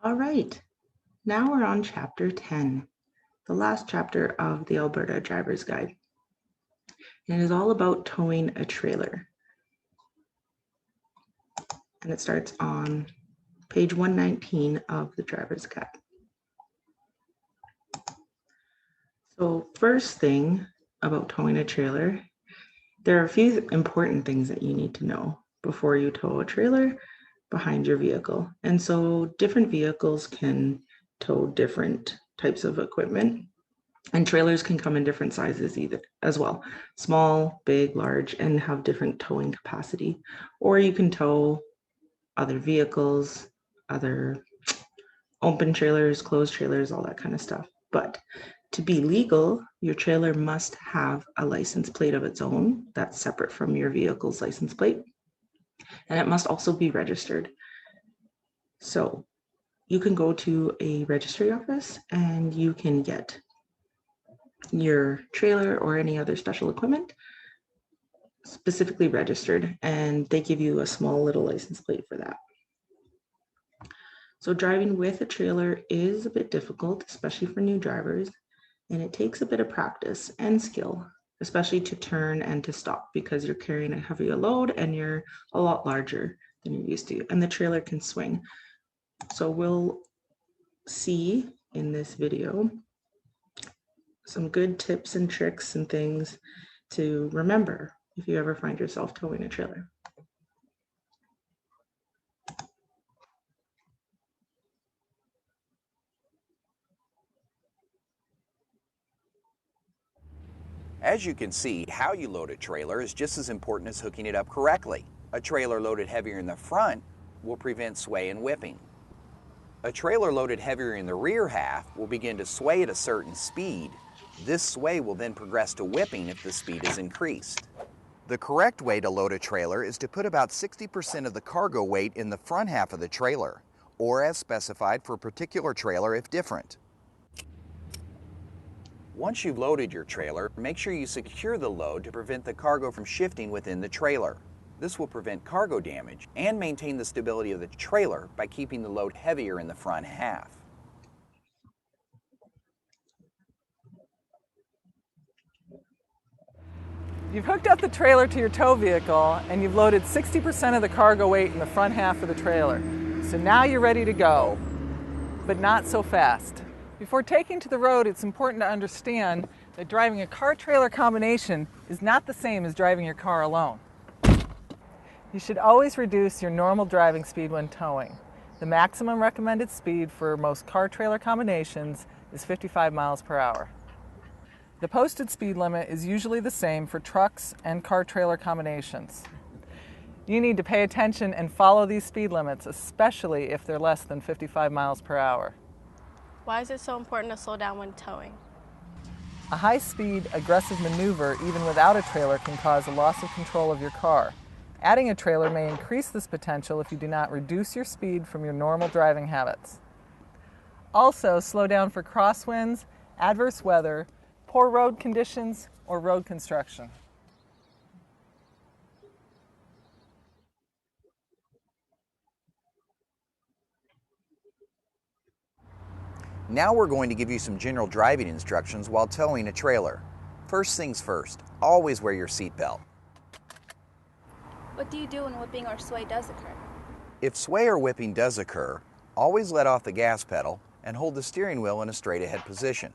All right, now we're on chapter 10, the last chapter of the Alberta Driver's Guide. And it is all about towing a trailer. And it starts on page 119 of the Driver's Guide. So first thing about towing a trailer, there are a few important things that you need to know before you tow a trailer behind your vehicle. And so different vehicles can tow different types of equipment, and trailers can come in different sizes either as well, small, big, large, and have different towing capacity. Or you can tow other vehicles, other open trailers, closed trailers, all that kind of stuff. But to be legal, your trailer must have a license plate of its own that's separate from your vehicle's license plate. And it must also be registered. So you can go to a registry office and you can get your trailer or any other special equipment specifically registered, and they give you a small little license plate for that. So driving with a trailer is a bit difficult, especially for new drivers, and it takes a bit of practice and skill, especially to turn and to stop, because you're carrying a heavier load and you're a lot larger than you're used to, and the trailer can swing. So we'll see in this video some good tips and tricks and things to remember if you ever find yourself towing a trailer. As you can see, how you load a trailer is just as important as hooking it up correctly. A trailer loaded heavier in the front will prevent sway and whipping. A trailer loaded heavier in the rear half will begin to sway at a certain speed. This sway will then progress to whipping if the speed is increased. The correct way to load a trailer is to put about 60% of the cargo weight in the front half of the trailer, or as specified for a particular trailer if different. Once you've loaded your trailer, make sure you secure the load to prevent the cargo from shifting within the trailer. This will prevent cargo damage and maintain the stability of the trailer by keeping the load heavier in the front half. You've hooked up the trailer to your tow vehicle and you've loaded 60% of the cargo weight in the front half of the trailer. So now you're ready to go, but not so fast. Before taking to the road, it's important to understand that driving a car-trailer combination is not the same as driving your car alone. You should always reduce your normal driving speed when towing. The maximum recommended speed for most car-trailer combinations is 55 miles per hour. The posted speed limit is usually the same for trucks and car-trailer combinations. You need to pay attention and follow these speed limits, especially if they're less than 55 miles per hour. Why is it so important to slow down when towing? A high-speed, aggressive maneuver, even without a trailer, can cause a loss of control of your car. Adding a trailer may increase this potential if you do not reduce your speed from your normal driving habits. Also, slow down for crosswinds, adverse weather, poor road conditions, or road construction. Now we're going to give you some general driving instructions while towing a trailer. First things first, always wear your seatbelt. What do you do when whipping or sway does occur? If sway or whipping does occur, always let off the gas pedal and hold the steering wheel in a straight ahead position.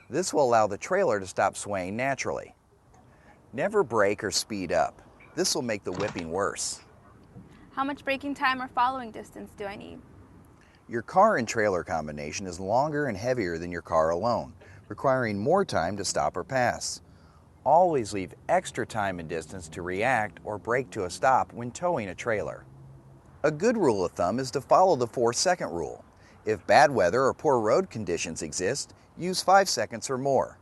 This will allow the trailer to stop swaying naturally. Never brake or speed up. This will make the whipping worse. How much braking time or following distance do I need? Your car and trailer combination is longer and heavier than your car alone, requiring more time to stop or pass. Always leave extra time and distance to react or brake to a stop when towing a trailer. A good rule of thumb is to follow the 4-second rule. If bad weather or poor road conditions exist, use 5 seconds or more.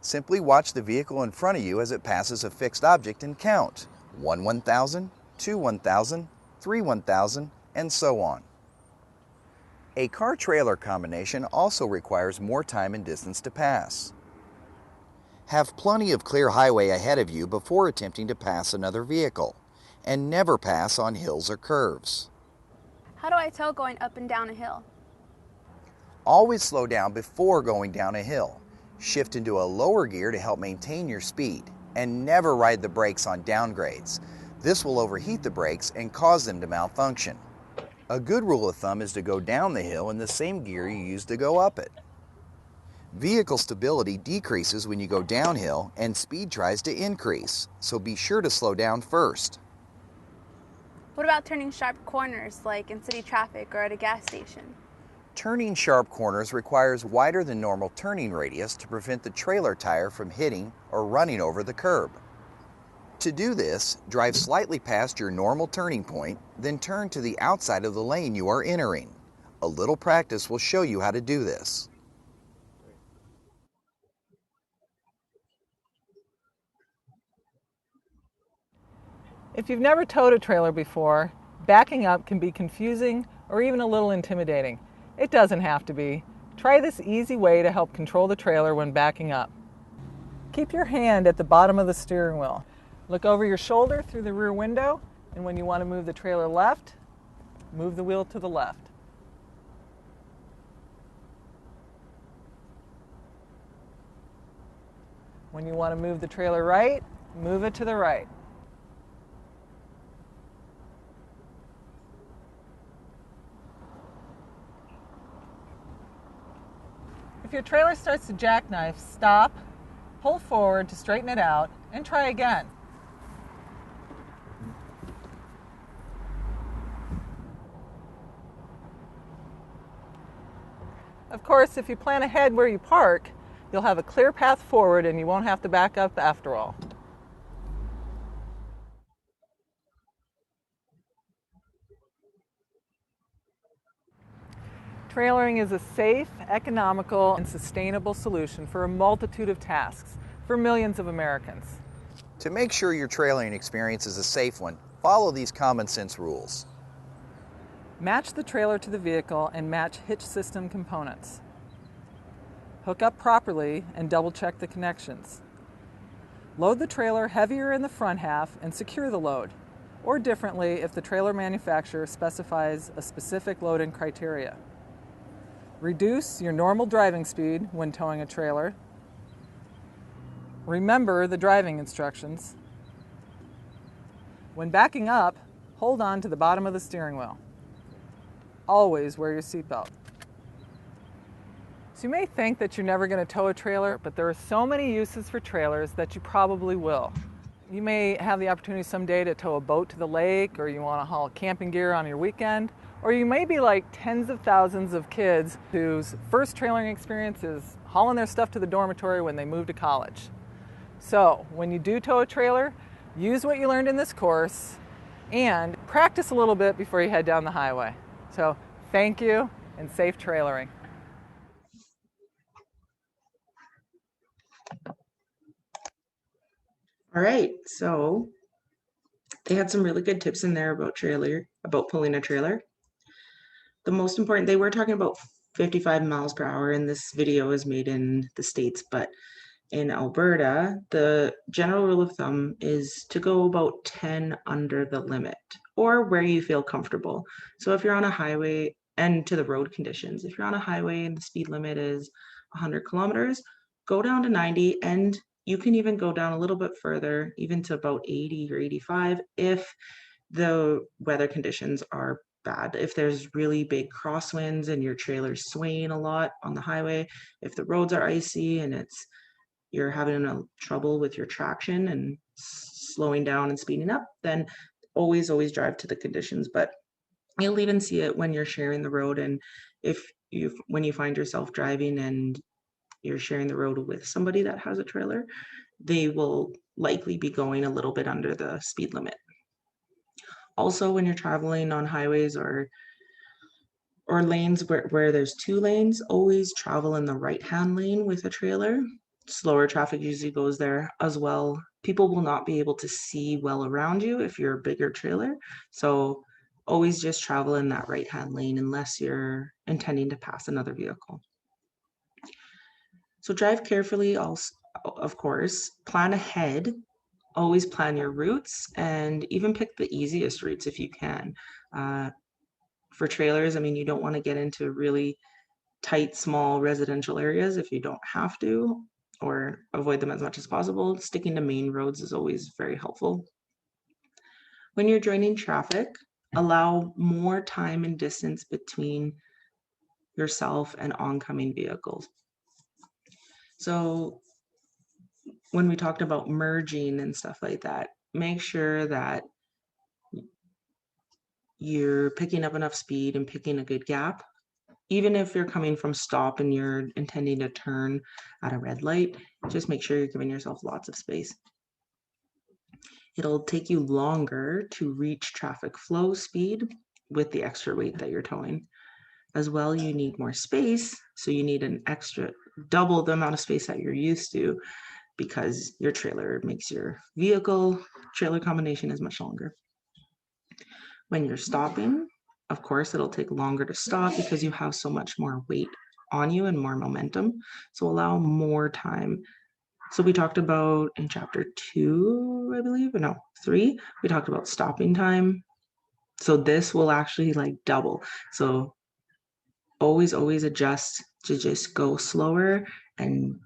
Simply watch the vehicle in front of you as it passes a fixed object and count 1 1,000, 2 1,000, 3 1,000, and so on. A car-trailer combination also requires more time and distance to pass. Have plenty of clear highway ahead of you before attempting to pass another vehicle, and never pass on hills or curves. How do I tow going up and down a hill? Always slow down before going down a hill. Shift into a lower gear to help maintain your speed, and never ride the brakes on downgrades. This will overheat the brakes and cause them to malfunction. A good rule of thumb is to go down the hill in the same gear you used to go up it. Vehicle stability decreases when you go downhill and speed tries to increase, so be sure to slow down first. What about turning sharp corners like in city traffic or at a gas station? Turning sharp corners requires wider than normal turning radius to prevent the trailer tire from hitting or running over the curb. To do this, drive slightly past your normal turning point, then turn to the outside of the lane you are entering. A little practice will show you how to do this. If you've never towed a trailer before, backing up can be confusing or even a little intimidating. It doesn't have to be. Try this easy way to help control the trailer when backing up. Keep your hand at the bottom of the steering wheel. Look over your shoulder through the rear window, and when you want to move the trailer left, move the wheel to the left. When you want to move the trailer right, move it to the right. If your trailer starts to jackknife, stop, pull forward to straighten it out, and try again. Of course, if you plan ahead where you park, you'll have a clear path forward and you won't have to back up after all. Trailering is a safe, economical, and sustainable solution for a multitude of tasks for millions of Americans. To make sure your trailering experience is a safe one, follow these common sense rules. Match the trailer to the vehicle and match hitch system components. Hook up properly and double check the connections. Load the trailer heavier in the front half and secure the load, or differently if the trailer manufacturer specifies a specific loading criteria. Reduce your normal driving speed when towing a trailer. Remember the driving instructions. When backing up, hold on to the bottom of the steering wheel. Always wear your seatbelt. So you may think that you're never going to tow a trailer, but there are so many uses for trailers that you probably will. You may have the opportunity someday to tow a boat to the lake, or you want to haul camping gear on your weekend, or you may be like tens of thousands of kids whose first trailering experience is hauling their stuff to the dormitory when they move to college. So when you do tow a trailer, use what you learned in this course and practice a little bit before you head down the highway. So thank you and safe trailering. All right, so they had some really good tips in there about pulling a trailer. The most important, they were talking about 55 miles per hour, and this video is made in the States, but in Alberta, the general rule of thumb is to go about 10 under the limit or where you feel comfortable. So if you're on a highway, and to the road conditions, if you're on a highway and the speed limit is 100 kilometers, go down to 90, and you can even go down a little bit further, even to about 80 or 85 if the weather conditions are bad. If there's really big crosswinds and your trailer's swaying a lot on the highway, if the roads are icy and you're having trouble with your traction and slowing down and speeding up, then always drive to the conditions. But you'll even see it when you're sharing the road, and when you find yourself driving and you're sharing the road with somebody that has a trailer, they will likely be going a little bit under the speed limit. Also, when you're traveling on highways or lanes where there's two lanes, always travel in the right-hand lane with a trailer. Slower traffic usually goes there as well. People will not be able to see well around you if you're a bigger trailer. So always just travel in that right-hand lane unless you're intending to pass another vehicle. So drive carefully, also, of course, plan ahead. Always plan your routes and even pick the easiest routes if you can. For trailers, I mean, you don't want to get into really tight, small residential areas if you don't have to, or avoid them as much as possible. Sticking to main roads is always very helpful. When you're joining traffic, allow more time and distance between yourself and oncoming vehicles. So when we talked about merging and stuff like that, make sure that you're picking up enough speed and picking a good gap. Even if you're coming from stop and you're intending to turn at a red light, just make sure you're giving yourself lots of space. It'll take you longer to reach traffic flow speed with the extra weight that you're towing. As well, you need more space, so you need an extra double the amount of space that you're used to, because your trailer makes your vehicle trailer combination is much longer. When you're stopping, of course, it'll take longer to stop because you have so much more weight on you and more momentum. So allow more time. So we talked about in chapter 2, I believe, or no, 3, we talked about stopping time. So this will actually like double. So always adjust to just go slower and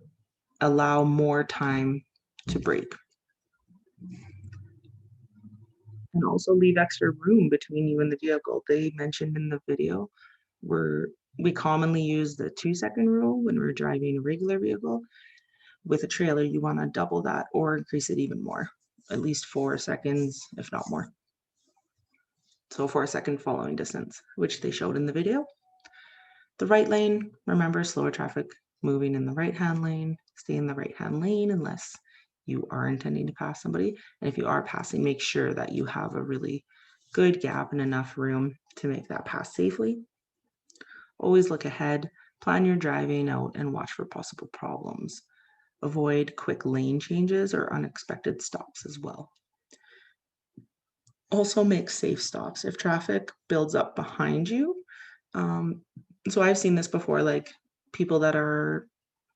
allow more time to brake. And also leave extra room between you and the vehicle. They mentioned in the video we commonly use the 2-second rule when we're driving a regular vehicle. With a trailer, you want to double that or increase it even more, at least 4 seconds, if not more. So 4-second following distance, which they showed in the video. The right lane, remember, slower traffic moving in the right-hand lane, stay in the right-hand lane unless you are intending to pass somebody. And if you are passing, make sure that you have a really good gap and enough room to make that pass safely. Always look ahead, plan your driving out, and watch for possible problems. Avoid quick lane changes or unexpected stops as well. Also make safe stops if traffic builds up behind you. So I've seen this before, like people that are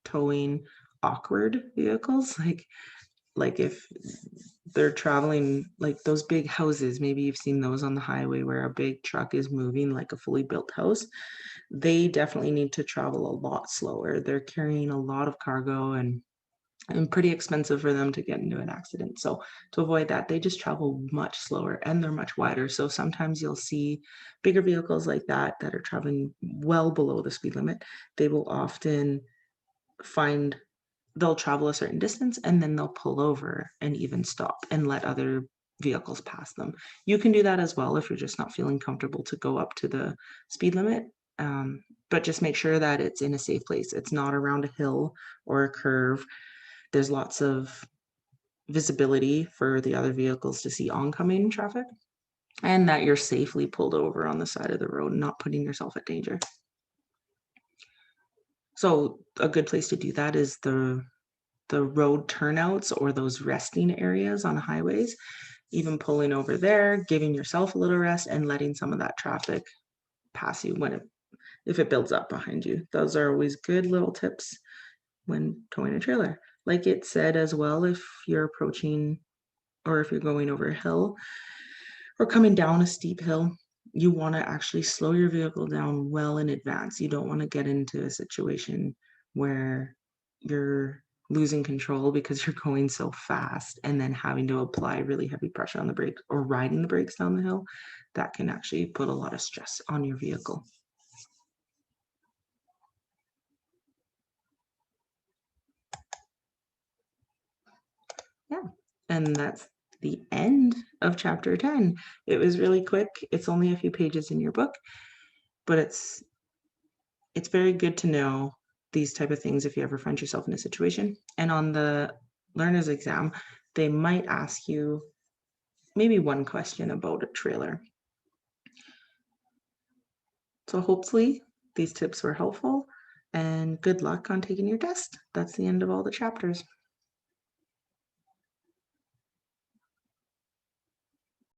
towing awkward vehicles, like if they're traveling, like those big houses, maybe you've seen those on the highway where a big truck is moving like a fully built house. They definitely need to travel a lot slower. They're carrying a lot of cargo and pretty expensive for them to get into an accident. So to avoid that, they just travel much slower and they're much wider. So sometimes you'll see bigger vehicles like that are traveling well below the speed limit. They will often they'll travel a certain distance and then they'll pull over and even stop and let other vehicles pass them. You can do that as well if you're just not feeling comfortable to go up to the speed limit. But just make sure that it's in a safe place. It's not around a hill or a curve. There's lots of visibility for the other vehicles to see oncoming traffic, and that you're safely pulled over on the side of the road, not putting yourself at danger. So a good place to do that is the road turnouts or those resting areas on highways, even pulling over there, giving yourself a little rest and letting some of that traffic pass you if it builds up behind you. Those are always good little tips when towing a trailer. Like it said as well, if you're approaching or if you're going over a hill or coming down a steep hill, you want to actually slow your vehicle down well in advance. You don't want to get into a situation where you're losing control because you're going so fast and then having to apply really heavy pressure on the brake or riding the brakes down the hill. That can actually put a lot of stress on your vehicle. Yeah, and that's the end of chapter 10. It was really quick. It's only a few pages in your book, but it's very good to know these type of things if you ever find yourself in a situation. And on the learner's exam, they might ask you maybe one question about a trailer. So hopefully these tips were helpful, and good luck on taking your test. That's the end of all the chapters.